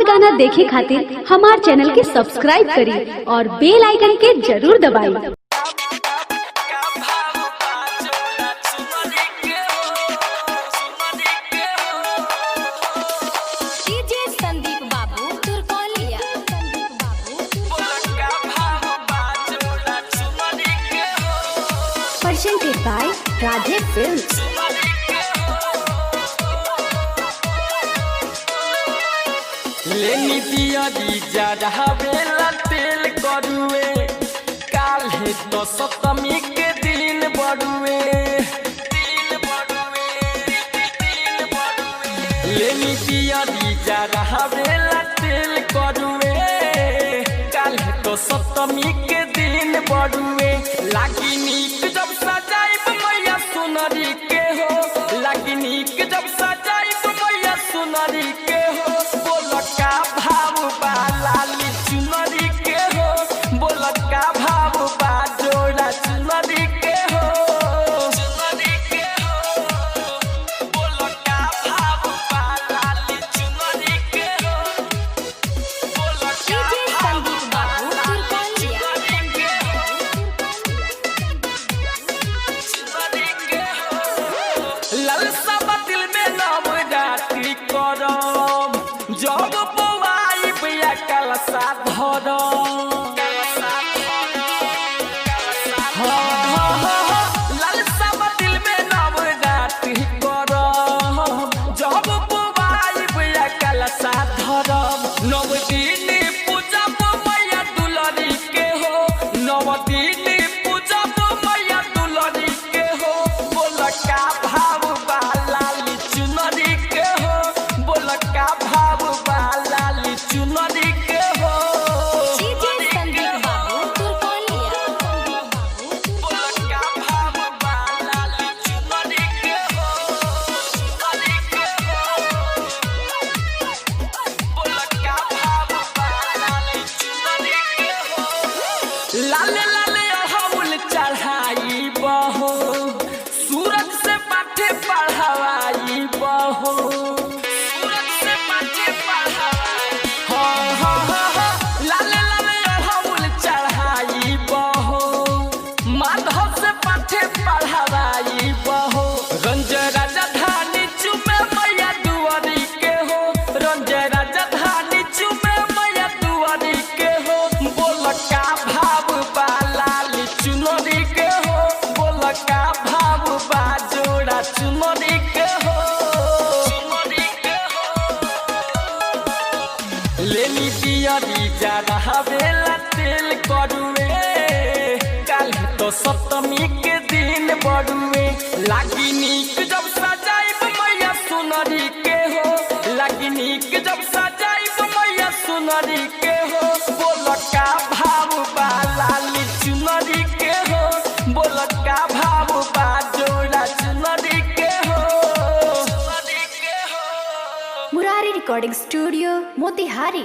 गाना देखे खातिर हमार चैनल के सब्सक्राइब करी और बेल आइकन के जरूर दबाई। Presented by Radhe Films. लेनी दिया दीजा रहवेला तेल करुए काल्हे तो सप्तमी के दिन बड़ुए लेनी दिया दीजा रहवेला तेल करुए काल्हे तो सप्तमी के दिन बड़ुए लागी नीक जब सजाइब मैया सुनरी के हो लागी नीक जब सजाइब मैया सुनरी के हो बोलका भाव बा लाली चुनरी के हो बोलका भाव बा जोड़ा चुनरी के हो बोलका भाव बा लाली चुनरी के हो बोलका भाव बा लाली चुनरी के हो चुनरी के हो ललसा दिल में नव रात्रि करम जब पवाई बिया कलसा धरम ललसा दिल में नव रात्रि करम जब पवाई बिया कलसा धरम नव दिन पूजा मैया दुलरी के हो नव दिन पूजा मैया दुलरी के हो बोलका भाव बा लाली चुनरी के हो बोलका भाव बा लाली चुनरी के हो बोलका भाव बा लाली चुनरी के हो बोलका भाव बा लाली चुनरी के हो लाले लाले अड़हुल चढ़ाई बहो सूरज से पाठे पढ़ाई बहो सूरज से पाठे पढ़ाई लाले लाले अड़हुल चढ़ाई बहो माधव से पाठे पढ़ाई बहो रंज राजधानी चुमे मैया दुआरी के हो रंज राजधानी चुमे मैया दुआरी के हो बोलका भाव बा लाली चुनरी के हो बोलका भाव बा जोड़ा चुनरी के हो लेनी दिया दीजा रहवेला तेल करुए काल्हे तो सप्तमी के दिन बड़ुए लागी नीक जब सजाइब मैया सुनरी के हो लागी नीक जब सजाइब मैया सुनरी के हो बोलका भाव बा लाली चुनरी के हो बोलका भाव बा जोड़ा चुनरी के हो Murari Recording Studio, Motihari।